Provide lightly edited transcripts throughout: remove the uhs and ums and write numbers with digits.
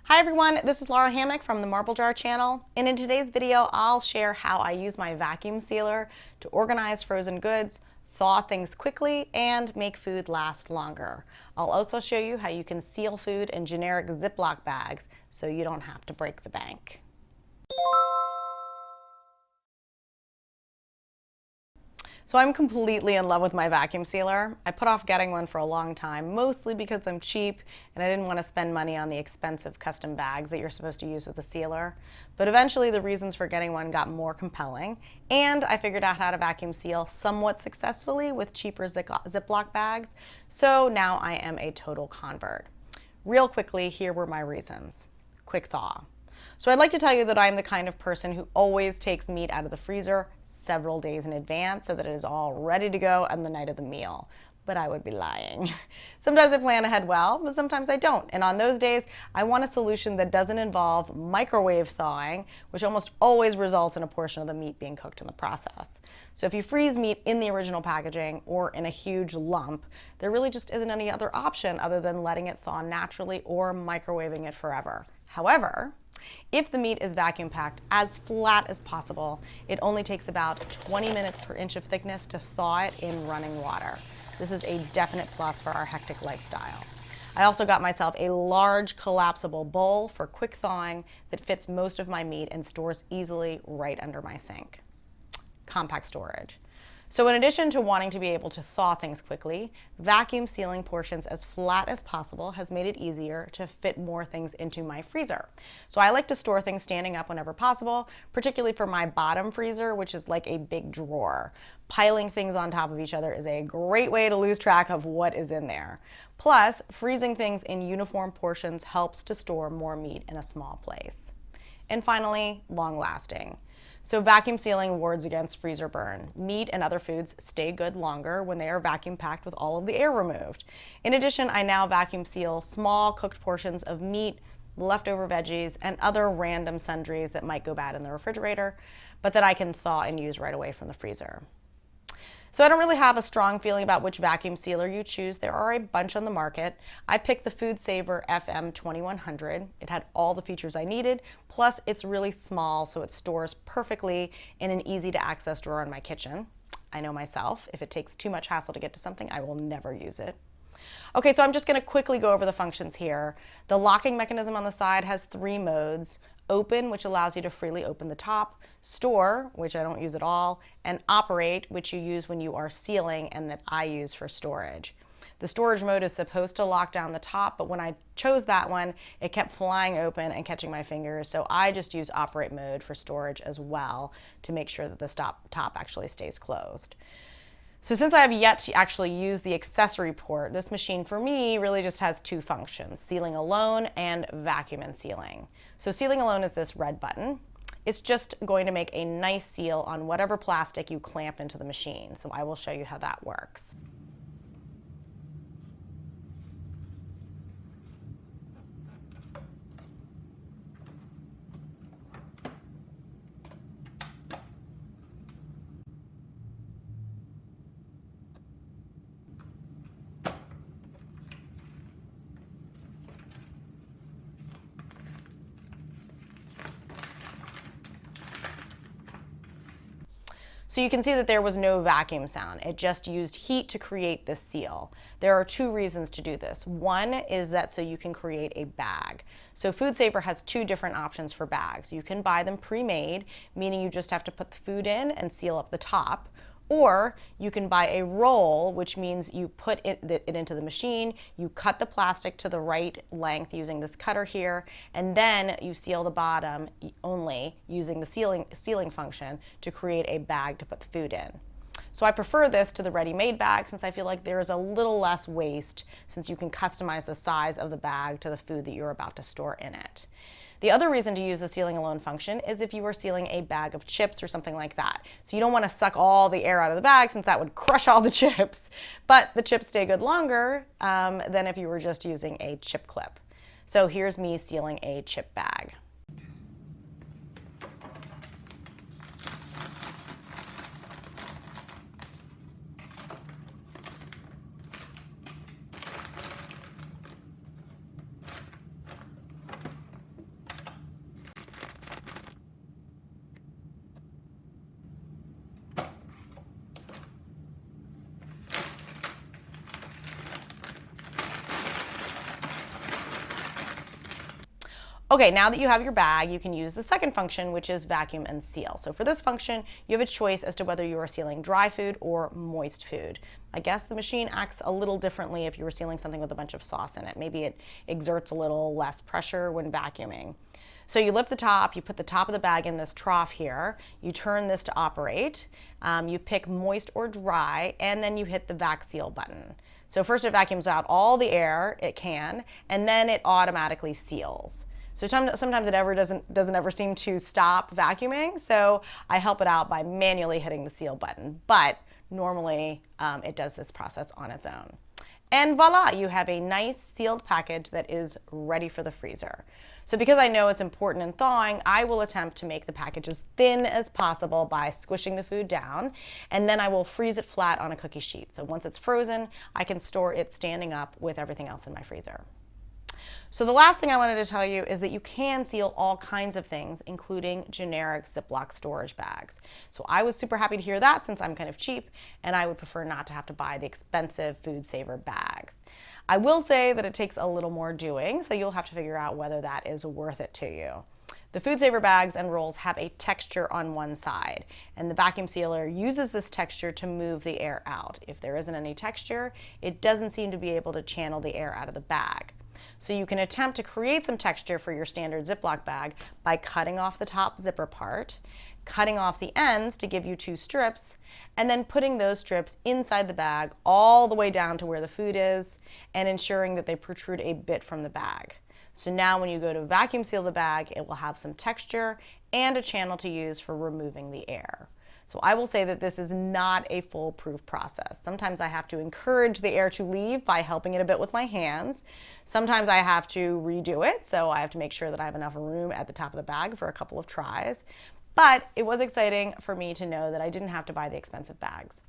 Hi everyone, this is Laura Hammock from the Marble Jar channel, and in today's video I'll share how I use my vacuum sealer to organize frozen goods, thaw things quickly, and make food last longer. I'll also show you how you can seal food in generic Ziplock bags so you don't have to break the bank. So I'm completely in love with my vacuum sealer. I put off getting one for a long time, mostly because I'm cheap and I didn't want to spend money on the expensive custom bags that you're supposed to use with a sealer. But eventually the reasons for getting one got more compelling, and I figured out how to vacuum seal somewhat successfully with cheaper Ziplock bags, so now I am a total convert. Real quickly, here were my reasons. Quick thaw. So I'd like to tell you that I'm the kind of person who always takes meat out of the freezer several days in advance so that it is all ready to go on the night of the meal. But I would be lying. Sometimes I plan ahead well, but sometimes I don't. And on those days, I want a solution that doesn't involve microwave thawing, which almost always results in a portion of the meat being cooked in the process. So if you freeze meat in the original packaging or in a huge lump, there really just isn't any other option other than letting it thaw naturally or microwaving it forever. However, if the meat is vacuum packed as flat as possible, it only takes about 20 minutes per inch of thickness to thaw it in running water. This is a definite plus for our hectic lifestyle. I also got myself a large collapsible bowl for quick thawing that fits most of my meat and stores easily right under my sink. Compact storage. So in addition to wanting to be able to thaw things quickly, vacuum sealing portions as flat as possible has made it easier to fit more things into my freezer. So I like to store things standing up whenever possible, particularly for my bottom freezer, which is like a big drawer. Piling things on top of each other is a great way to lose track of what is in there. Plus, freezing things in uniform portions helps to store more meat in a small place. And finally, long lasting. So vacuum sealing wards against freezer burn. Meat and other foods stay good longer when they are vacuum packed with all of the air removed. In addition, I now vacuum seal small cooked portions of meat, leftover veggies, and other random sundries that might go bad in the refrigerator, but that I can thaw and use right away from the freezer. So I don't really have a strong feeling about which vacuum sealer you choose. There are a bunch on the market. I picked the FoodSaver FM2100. It had all the features I needed, plus it's really small, so it stores perfectly in an easy to access drawer in my kitchen. I know myself, if it takes too much hassle to get to something, I will never use it. Okay, so I'm just going to quickly go over the functions here. The locking mechanism on the side has 3 modes. Open, which allows you to freely open the top, store, which I don't use at all, and operate, which you use when you are sealing and that I use for storage. The storage mode is supposed to lock down the top, but when I chose that one, it kept flying open and catching my fingers, so I just use operate mode for storage as well to make sure that the top actually stays closed. So since I have yet to actually use the accessory port, this machine for me really just has 2 functions, sealing alone and vacuum and sealing. So sealing alone is this red button. It's just going to make a nice seal on whatever plastic you clamp into the machine. So I will show you how that works. So you can see that there was no vacuum sound. It just used heat to create this seal. There are 2 reasons to do this. One is that so you can create a bag. So FoodSaver has 2 different options for bags. You can buy them pre-made, meaning you just have to put the food in and seal up the top. Or you can buy a roll, which means you put it into the machine, you cut the plastic to the right length using this cutter here, and then you seal the bottom only using the sealing function to create a bag to put the food in. So I prefer this to the ready-made bag since I feel like there is a little less waste since you can customize the size of the bag to the food that you're about to store in it. The other reason to use the sealing alone function is if you are sealing a bag of chips or something like that. So you don't want to suck all the air out of the bag since that would crush all the chips, but the chips stay good longer than if you were just using a chip clip. So here's me sealing a chip bag. Okay, now that you have your bag, you can use the second function, which is vacuum and seal. So for this function, you have a choice as to whether you are sealing dry food or moist food. I guess the machine acts a little differently if you were sealing something with a bunch of sauce in it. Maybe it exerts a little less pressure when vacuuming. So you lift the top, you put the top of the bag in this trough here, you turn this to operate, you pick moist or dry, and then you hit the vac seal button. So first it vacuums out all the air it can, and then it automatically seals. So sometimes it doesn't ever seem to stop vacuuming, so I help it out by manually hitting the seal button. But normally it does this process on its own. And voila, you have a nice sealed package that is ready for the freezer. So because I know it's important in thawing, I will attempt to make the package as thin as possible by squishing the food down, and then I will freeze it flat on a cookie sheet. So once it's frozen, I can store it standing up with everything else in my freezer. So the last thing I wanted to tell you is that you can seal all kinds of things, including generic Ziplock storage bags. So I was super happy to hear that since I'm kind of cheap and I would prefer not to have to buy the expensive FoodSaver bags. I will say that it takes a little more doing, so you'll have to figure out whether that is worth it to you. The FoodSaver bags and rolls have a texture on one side, and the vacuum sealer uses this texture to move the air out. If there isn't any texture, it doesn't seem to be able to channel the air out of the bag. So you can attempt to create some texture for your standard Ziploc bag by cutting off the top zipper part, cutting off the ends to give you two strips, and then putting those strips inside the bag all the way down to where the food is and ensuring that they protrude a bit from the bag. So now when you go to vacuum seal the bag, it will have some texture and a channel to use for removing the air. So I will say that this is not a foolproof process. Sometimes I have to encourage the air to leave by helping it a bit with my hands. Sometimes I have to redo it, so I have to make sure that I have enough room at the top of the bag for a couple of tries. But it was exciting for me to know that I didn't have to buy the expensive bags.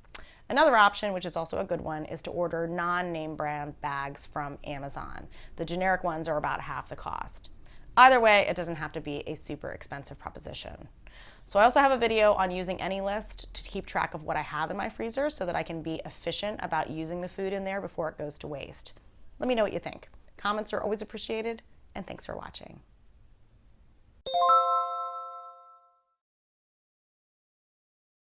Another option, which is also a good one, is to order non-name brand bags from Amazon. The generic ones are about half the cost. Either way, it doesn't have to be a super expensive proposition. So I also have a video on using AnyList to keep track of what I have in my freezer so that I can be efficient about using the food in there before it goes to waste. Let me know what you think. Comments are always appreciated, and thanks for watching.